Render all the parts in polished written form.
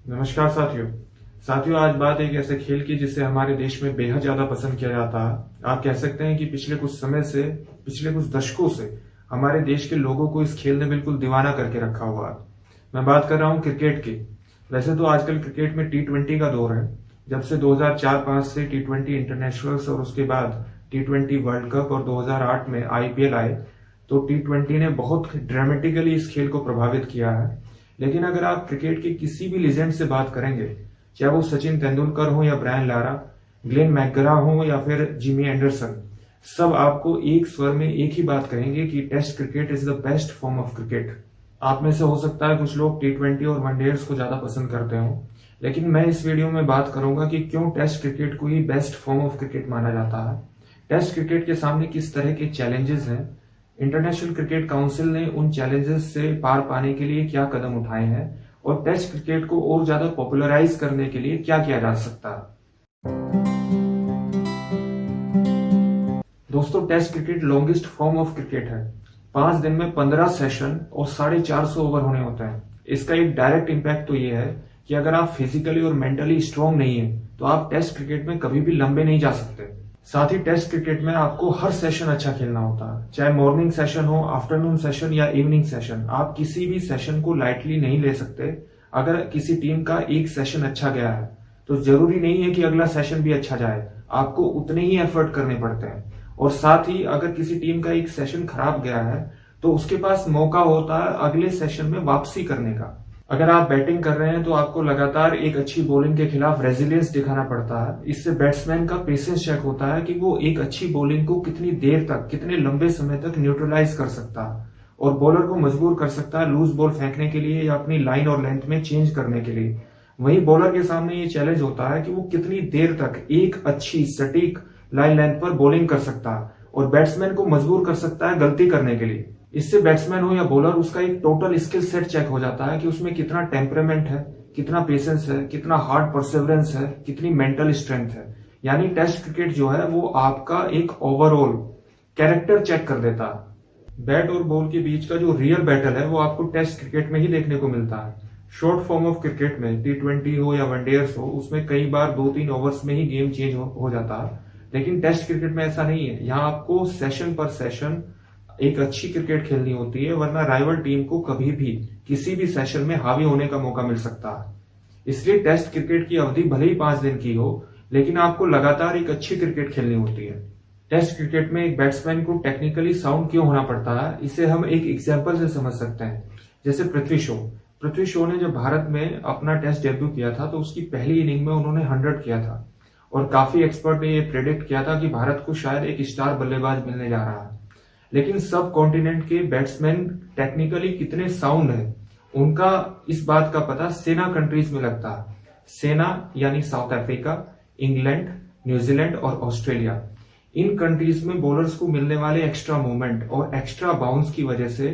नमस्कार साथियों आज बात एक ऐसे खेल की जिसे हमारे देश में बेहद ज्यादा पसंद किया जाता है। आप कह सकते हैं कि पिछले कुछ दशकों से हमारे देश के लोगों को इस खेल ने बिल्कुल दीवाना करके रखा हुआ है। मैं बात कर रहा हूं क्रिकेट की। वैसे तो आजकल क्रिकेट में T20 का दौर है। जब से 2004-05 से T20 इंटरनेशनल्स और उसके बाद T20 वर्ल्ड कप और 2008 में IPL आए, तो T20 ने बहुत ड्रामेटिकली इस खेल को प्रभावित किया है। लेकिन अगर आप क्रिकेट के किसी भी लीजेंड से बात करेंगे, चाहे वो सचिन तेंदुलकर हो या ब्रायन लारा, ग्लेन मैकग्रा हो या फिर जिमी एंडरसन, सब आपको एक स्वर में एक ही बात कहेंगे कि test cricket is the best form of cricket. आप में से हो सकता है कुछ लोग T20 और वनडेयर्स को ज्यादा पसंद करते हो, लेकिन मैं इस वीडियो में बात करूंगा कि क्यों टेस्ट क्रिकेट को ही बेस्ट फॉर्म ऑफ क्रिकेट माना जाता है। टेस्ट क्रिकेट के सामने किस तरह के चैलेंजेस हैं, इंटरनेशनल क्रिकेट काउंसिल ने उन चैलेंजेस से पार पाने के लिए क्या कदम उठाए हैं, और टेस्ट क्रिकेट को और ज्यादा पॉपुलराइज करने के लिए क्या किया जा सकता है। दोस्तों, test cricket longest form of cricket है। 5 दिन में 15 सेशन और 450 ओवर होने होते हैं। इसका एक डायरेक्ट इम्पैक्ट तो ये है कि अगर आप फिजिकली और मेंटली स्ट्रांग नहीं है तो आप टेस्ट क्रिकेट में कभी भी लंबे नहीं जा सकते। साथ ही टेस्ट क्रिकेट में आपको हर सेशन अच्छा खेलना होता है, चाहे मॉर्निंग सेशन हो, आफ्टरनून सेशन या इवनिंग सेशन। आप किसी भी सेशन को लाइटली नहीं ले सकते। अगर किसी टीम का एक सेशन अच्छा गया है तो जरूरी नहीं है कि अगला सेशन भी अच्छा जाए, आपको उतने ही एफर्ट करने पड़ते हैं। और साथ ही अगर किसी टीम का एक सेशन खराब गया है तो उसके पास मौका होता है अगले सेशन में वापसी करने का। अगर आप बैटिंग कर रहे हैं तो आपको लगातार एक अच्छी बॉलिंग के खिलाफ रेजिलियंस दिखाना पड़ता है। इससे बैट्समैन का पेशेंस चेक होता है कि वो एक अच्छी बॉलिंग को कितनी देर तक, कितने लंबे समय तक न्यूट्रलाइज कर सकता है, और बॉलर को मजबूर कर सकता है लूज बॉल फेंकने के लिए या अपनी लाइन और लेंथ में चेंज करने के लिए। वहीं बॉलर के सामने ये चैलेंज होता है कि वो कितनी देर तक एक अच्छी सटीक लाइन लेंथ पर बॉलिंग कर सकता है और बैट्समैन को मजबूर कर सकता है गलती करने के लिए। इससे बैट्समैन हो या बॉलर, उसका एक टोटल स्किल सेट चेक हो जाता है कि उसमें कितना टेम्परामेंट है, कितना पेशेंस है, कितना हार्ड परसेवरेंस है, कितनी मेंटल स्ट्रेंथ है। यानी टेस्ट क्रिकेट जो है वो आपका एक ओवरऑल कैरेक्टर चेक कर देता है। बैट और बॉल के बीच का जो रियल बैटल है वो आपको टेस्ट क्रिकेट में ही देखने को मिलता है। शॉर्ट फॉर्म ऑफ क्रिकेट में T20 हो या वनडेयर्स हो, उसमें कई बार 2-3 ओवर्स में ही गेम चेंज हो जाता है। लेकिन टेस्ट क्रिकेट में ऐसा नहीं है। यहाँ आपको सेशन पर सेशन एक अच्छी क्रिकेट खेलनी होती है, वरना राइवल टीम को कभी भी किसी भी सेशन में हावी होने का मौका मिल सकता है। इसलिए टेस्ट क्रिकेट की अवधि भले ही 5 दिन की हो, लेकिन आपको लगातार एक अच्छी क्रिकेट खेलनी होती है। टेस्ट क्रिकेट में एक बैट्समैन को टेक्निकली साउंड क्यों होना पड़ता है, इसे हम एक एग्जाम्पल से समझ सकते हैं। जैसे पृथ्वी शॉ ने जब भारत में अपना टेस्ट डेब्यू किया था तो उसकी पहली इनिंग में उन्होंने 100 किया था, और काफी एक्सपर्ट ने यह प्रेडिक्ट किया था कि भारत को शायद एक स्टार बल्लेबाज मिलने जा रहा है। लेकिन सब कॉन्टिनेंट के बैट्समैन टेक्निकली कितने साउंड है, उनका इस बात का पता सेना कंट्रीज में लगता है। सेना यानी साउथ अफ्रीका, इंग्लैंड, न्यूजीलैंड और ऑस्ट्रेलिया। इन कंट्रीज में बॉलर्स को मिलने वाले एक्स्ट्रा मूवमेंट और एक्स्ट्रा बाउंस की वजह से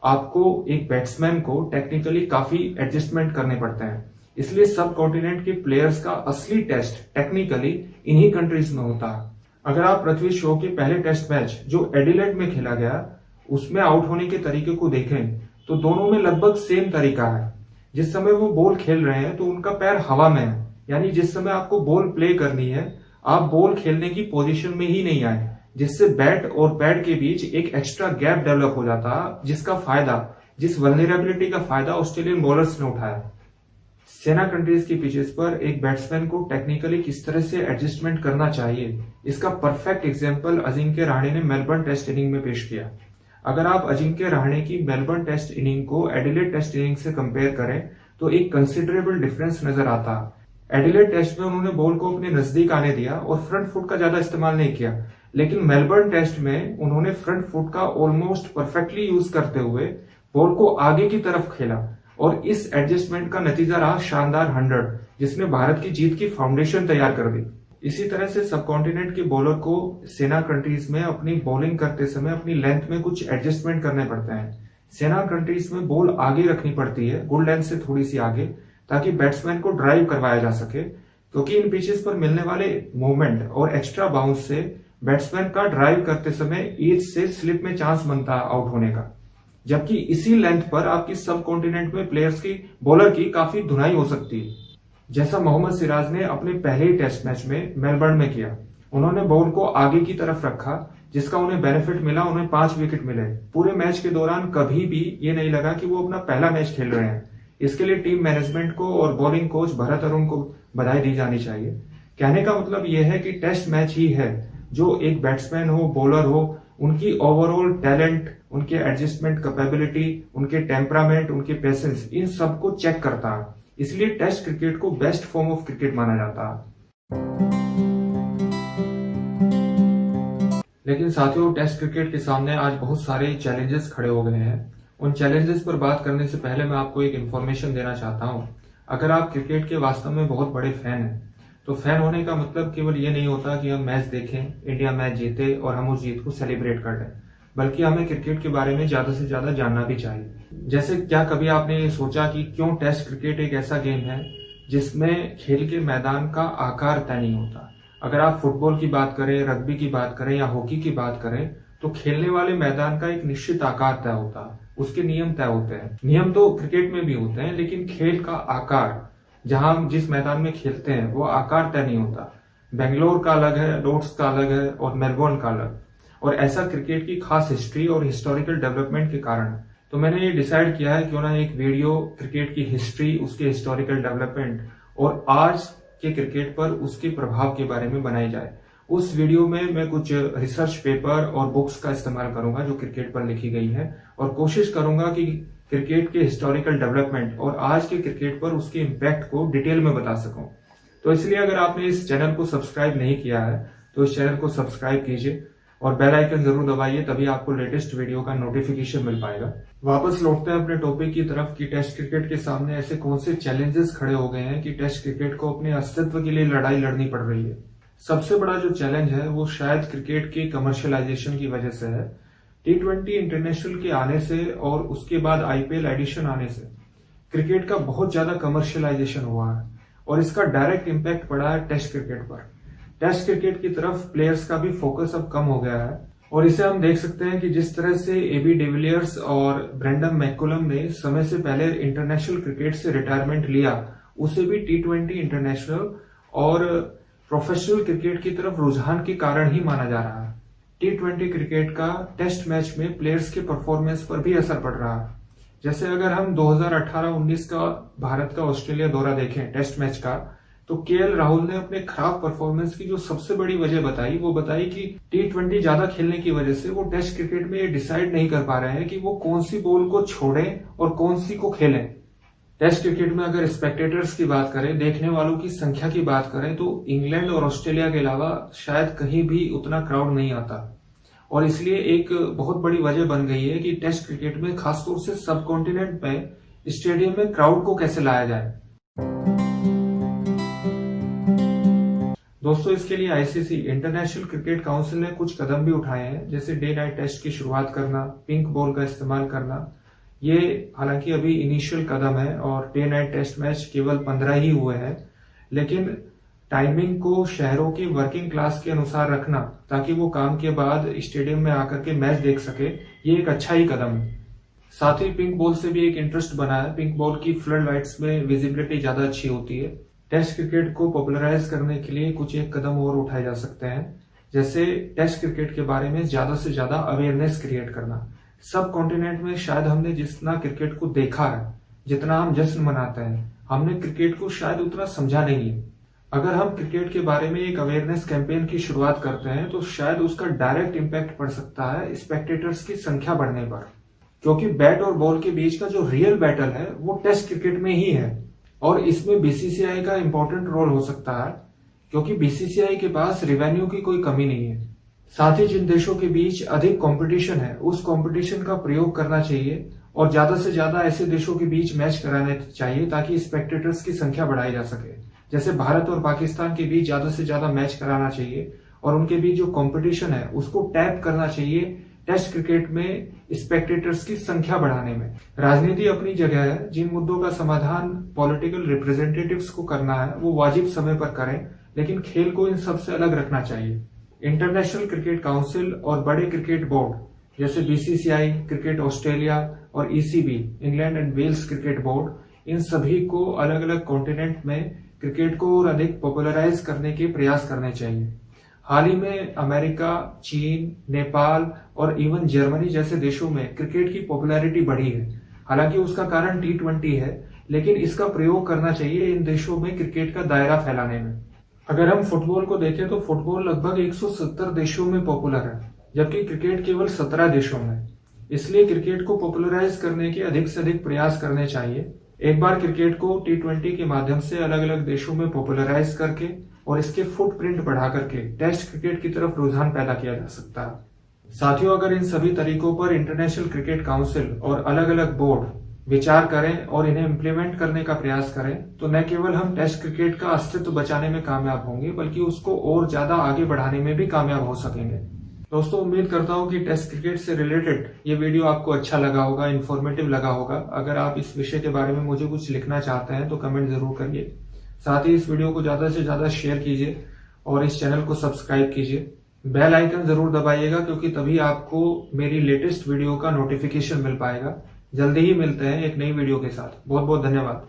आपको एक बैट्समैन को टेक्निकली काफी एडजस्टमेंट करने पड़ते हैं। इसलिए सब कॉन्टिनेंट के प्लेयर्स का असली टेस्ट टेक्निकली इन्हीं कंट्रीज में होता है। अगर आप पृथ्वी शॉ के पहले टेस्ट मैच जो एडिलेड में खेला गया उसमें आउट होने के तरीके को देखें तो दोनों में लगभग सेम तरीका है। जिस समय वो बॉल खेल रहे हैं तो उनका पैर हवा में है, यानी जिस समय आपको बॉल प्ले करनी है आप बॉल खेलने की पोजीशन में ही नहीं आए, जिससे बैट और पैड के बीच एक एक्स्ट्रा गैप डेवलप हो जाता है, जिस वल्नरेबिलिटी का फायदा ऑस्ट्रेलियन बॉलर्स ने उठाया। सेना कंट्रीज की पिचेस पर एक बैट्समैन को टेक्निकली किस तरह से एडजस्टमेंट करना चाहिए, इसका परफेक्ट एग्जांपल अजिंक्य रहाणे ने मेलबर्न टेस्ट इनिंग में पेश किया। अगर आप अजिंक्य रहाणे की मेलबर्न टेस्ट इनिंग को एडिलेड टेस्ट इनिंग से कंपेयर करें तो एक कंसिडरेबल डिफरेंस नजर आता है। एडिलेड टेस्ट में उन्होंने बॉल को अपने नजदीक आने दिया और फ्रंट फुट का ज्यादा इस्तेमाल नहीं किया, लेकिन मेलबर्न टेस्ट में उन्होंने फ्रंट फुट का ऑलमोस्ट परफेक्टली यूज करते हुए बॉल को आगे की तरफ खेला, और इस एडजस्टमेंट का नतीजा रहा शानदार 100, जिसने भारत की जीत की फाउंडेशन तैयार कर दी। इसी तरह से सब कॉन्टिनेंट के बॉलर को सेना कंट्रीज में अपनी बॉलिंग करते समय अपनी लेंथ में कुछ एडजस्टमेंट करने पड़ते हैं। सेना कंट्रीज में बॉल आगे रखनी पड़ती है, गुड लेंथ से थोड़ी सी आगे, ताकि बैट्समैन को ड्राइव करवाया जा सके, क्योंकि इन पिचेस पर मिलने वाले मूवमेंट और एक्स्ट्रा बाउंस से बैट्समैन का ड्राइव करते समय एज से स्लिप में चांस बनता है आउट होने का। जबकि इसी लेंथ पर आपकी सब कॉन्टिनेंट में प्लेयर्स की बॉलर की काफी धुनाई हो सकती है, जैसा मोहम्मद सिराज ने अपने पहले ही टेस्ट मैच में मेलबर्न में किया। उन्होंने बॉल को आगे की तरफ रखा, जिसका उन्हें बेनिफिट मिला, उन्हें 5 विकेट मिले। पूरे मैच के दौरान कभी भी ये नहीं लगा कि वो अपना पहला मैच खेल रहे हैं। इसके लिए टीम मैनेजमेंट को और बॉलिंग कोच भरत अरुण को बधाई दी जानी चाहिए। कहने का मतलब यह है कि टेस्ट मैच ही है जो एक बैट्समैन हो, बॉलर हो, उनकी ओवरऑल टैलेंट, उनके एडजस्टमेंट कैपेबिलिटी, उनके टेम्परामेंट, उनके पेशेंस, इन सबको चेक करता है। इसलिए टेस्ट क्रिकेट को बेस्ट फॉर्म ऑफ क्रिकेट माना जाता है। लेकिन साथियों, टेस्ट क्रिकेट के सामने आज बहुत सारे चैलेंजेस खड़े हो गए हैं। उन चैलेंजेस पर बात करने से पहले मैं आपको एक इन्फॉर्मेशन देना चाहता हूं। अगर आप क्रिकेट के वास्तव में बहुत बड़े फैन हैं, तो फैन होने का मतलब केवल ये नहीं होता कि हम मैच देखें, इंडिया मैच जीते और हम उस जीत को सेलिब्रेट कर लें, बल्कि हमें क्रिकेट के बारे में ज्यादा से ज्यादा जानना भी चाहिए। जैसे क्या कभी आपने ये सोचा कि क्यों टेस्ट क्रिकेट एक ऐसा गेम है जिसमें खेल के मैदान का आकार तय नहीं होता। अगर आप फुटबॉल की बात करें, रग्बी की बात करें या हॉकी की बात करें, तो खेलने वाले मैदान का एक निश्चित आकार तय होता है, उसके नियम तय होते हैं। नियम तो क्रिकेट में भी होते हैं, लेकिन खेल का आकार, जहां हम जिस मैदान में खेलते हैं, वो आकार तय नहीं होता। बेंगलोर का अलग है, लॉर्ड्स का अलग है और मेलबोर्न का अलग। और ऐसा क्रिकेट की खास हिस्ट्री और हिस्टोरिकल डेवलपमेंट के कारण। तो मैंने ये डिसाइड किया है क्यों ना एक वीडियो क्रिकेट की हिस्ट्री, उसके हिस्टोरिकल डेवलपमेंट और आज के क्रिकेट पर उसके प्रभाव के बारे में बनाई जाए। उस वीडियो में मैं कुछ रिसर्च पेपर और बुक्स का इस्तेमाल करूंगा जो क्रिकेट पर लिखी गई है, और कोशिश करूंगा कि क्रिकेट के हिस्टोरिकल डेवलपमेंट और आज के क्रिकेट पर उसके इम्पैक्ट को डिटेल में बता सकूं। तो इसलिए अगर आपने इस चैनल को सब्सक्राइब नहीं किया है तो इस चैनल को सब्सक्राइब कीजिए और बेल आइकन जरूर दबाइए, तभी आपको लेटेस्ट वीडियो का नोटिफिकेशन मिल पाएगा। वापस लौटते हैं अपने टॉपिक की तरफ कि टेस्ट क्रिकेट के सामने ऐसे कौन से चैलेंजेस खड़े हो गए हैं कि टेस्ट क्रिकेट को अपने अस्तित्व के लिए लड़ाई लड़नी पड़ रही है। सबसे बड़ा जो चैलेंज है वो शायद क्रिकेट के कमर्शियलाइजेशन की वजह से है। T20 इंटरनेशनल के आने से और उसके बाद IPL एडिशन आने से क्रिकेट का बहुत ज्यादा कमर्शियलाइजेशन हुआ है और इसका डायरेक्ट इम्पैक्ट पड़ा है टेस्ट क्रिकेट पर। टेस्ट क्रिकेट की तरफ प्लेयर्स का भी फोकस अब कम हो गया है और इसे हम देख सकते हैं कि जिस तरह से AB डिविलियर्स और ब्रेंडन मैकुलम ने समय से पहले इंटरनेशनल क्रिकेट से रिटायरमेंट लिया, उसे भी T20 इंटरनेशनल और प्रोफेशनल क्रिकेट की तरफ रुझान के कारण ही माना जा रहा है। T20 क्रिकेट का टेस्ट मैच में प्लेयर्स के परफॉर्मेंस पर भी असर पड़ रहा है। जैसे अगर हम 2018-19 का भारत का ऑस्ट्रेलिया दौरा देखें टेस्ट मैच का, तो KL राहुल ने अपने खराब परफॉर्मेंस की जो सबसे बड़ी वजह बताई, वो बताई कि T20 ज्यादा खेलने की वजह से वो टेस्ट क्रिकेट में ये डिसाइड नहीं कर पा रहे हैं कि वो कौन सी बॉल को छोड़ें और कौन सी को खेलें। टेस्ट क्रिकेट में अगर स्पेक्टेटर्स की बात करें, देखने वालों की संख्या की बात करें, तो इंग्लैंड और ऑस्ट्रेलिया के अलावा शायद कहीं भी उतना क्राउड नहीं आता और इसलिए एक बहुत बड़ी वजह बन गई है कि टेस्ट क्रिकेट में खासतौर से सब कॉन्टिनेंट में स्टेडियम में क्राउड को कैसे लाया जाए। दोस्तों, इसके लिए ICC इंटरनेशनल क्रिकेट काउंसिल ने कुछ कदम भी उठाए हैं, जैसे डे नाइट टेस्ट की शुरुआत करना, पिंक बॉल का इस्तेमाल करना। ये हालांकि अभी इनिशियल कदम है और डे नाइट टेस्ट मैच केवल 15 ही हुए हैं, लेकिन टाइमिंग को शहरों की वर्किंग क्लास के अनुसार रखना ताकि वो काम के बाद स्टेडियम में आकर के मैच देख सके, ये एक अच्छा ही कदम है। साथ ही पिंक बॉल से भी एक इंटरेस्ट बना है। पिंक बॉल की फ्लड लाइट्स में विजिबिलिटी ज्यादा अच्छी होती है। टेस्ट क्रिकेट को पॉपुलराइज करने के लिए कुछ एक कदम और उठाए जा सकते हैं, जैसे टेस्ट क्रिकेट के बारे में ज्यादा से ज्यादा अवेयरनेस क्रिएट करना। सब कॉन्टिनेंट में शायद हमने जितना क्रिकेट को देखा है, जितना हम जश्न मनाते हैं, हमने क्रिकेट को शायद उतना समझा नहीं है। अगर हम क्रिकेट के बारे में एक अवेयरनेस कैंपेन की शुरुआत करते हैं तो शायद उसका डायरेक्ट इम्पैक्ट पड़ सकता है स्पेक्टेटर्स की संख्या बढ़ने पर, क्योंकि बैट और बॉल के बीच का जो रियल बैटल है वो टेस्ट क्रिकेट में ही है और इसमें BCCI का इंपॉर्टेंट रोल हो सकता है, क्योंकि BCCI के पास रेवेन्यू की कोई कमी नहीं है। साथ ही जिन देशों के बीच अधिक कंपटीशन है, उस कंपटीशन का प्रयोग करना चाहिए और ज्यादा से ज्यादा ऐसे देशों के बीच मैच कराने चाहिए ताकि स्पेक्टेटर्स की संख्या बढ़ाई जा सके। जैसे भारत और पाकिस्तान के बीच ज्यादा से ज्यादा मैच कराना चाहिए और उनके बीच जो कंपटीशन है उसको टैप करना चाहिए टेस्ट क्रिकेट में स्पेक्टेटर्स की संख्या बढ़ाने में। राजनीति अपनी जगह है, जिन मुद्दों का समाधान पॉलिटिकल रिप्रेजेंटेटिव्स को करना है वो वाजिब समय पर करें, लेकिन खेल को इन सबसे अलग रखना चाहिए। इंटरनेशनल क्रिकेट काउंसिल और बड़े क्रिकेट बोर्ड जैसे BCCI, क्रिकेट ऑस्ट्रेलिया, और ECB England and Wales cricket board, इन सभी को अलग अलग कॉन्टिनेंट में क्रिकेट को और अधिक पॉपुलराइज करने के प्रयास करने चाहिए। हाल ही में अमेरिका, चीन, नेपाल और इवन जर्मनी जैसे देशों में क्रिकेट की पॉपुलैरिटी बढ़ी है। हालांकि उसका कारण T20 है, लेकिन इसका प्रयोग करना चाहिए इन देशों में क्रिकेट का दायरा फैलाने में। अगर हम फुटबॉल को देखें तो फुटबॉल लगभग 170 देशों में पॉपुलर है, जबकि क्रिकेट केवल 17 देशों में। इसलिए क्रिकेट को पॉपुलराइज करने के अधिक से अधिक प्रयास करने चाहिए। एक बार क्रिकेट को T20 के माध्यम से अलग अलग देशों में पॉपुलराइज करके और इसके फुटप्रिंट बढ़ा करके टेस्ट क्रिकेट की तरफ रुझान पैदा किया जा सकता है। साथियों, अगर इन सभी तरीकों पर इंटरनेशनल क्रिकेट काउंसिल और अलग अलग बोर्ड विचार करें और इन्हें इम्प्लीमेंट करने का प्रयास करें, तो न केवल हम टेस्ट क्रिकेट का अस्तित्व बचाने में कामयाब होंगे, बल्कि उसको और ज्यादा आगे बढ़ाने में भी कामयाब हो सकेंगे। दोस्तों, उम्मीद करता हूं कि टेस्ट क्रिकेट से रिलेटेड ये वीडियो आपको अच्छा लगा होगा, इन्फॉर्मेटिव लगा होगा। अगर आप इस विषय के बारे में मुझे कुछ लिखना चाहते हैं तो कमेंट जरूर करिए। साथ ही इस वीडियो को ज्यादा से ज्यादा शेयर कीजिए और इस चैनल को सब्सक्राइब कीजिए। बेल आइकन जरूर दबाइएगा, क्योंकि तभी आपको मेरी लेटेस्ट वीडियो का नोटिफिकेशन मिल पाएगा। जल्दी ही मिलते हैं एक नई वीडियो के साथ। बहुत बहुत धन्यवाद।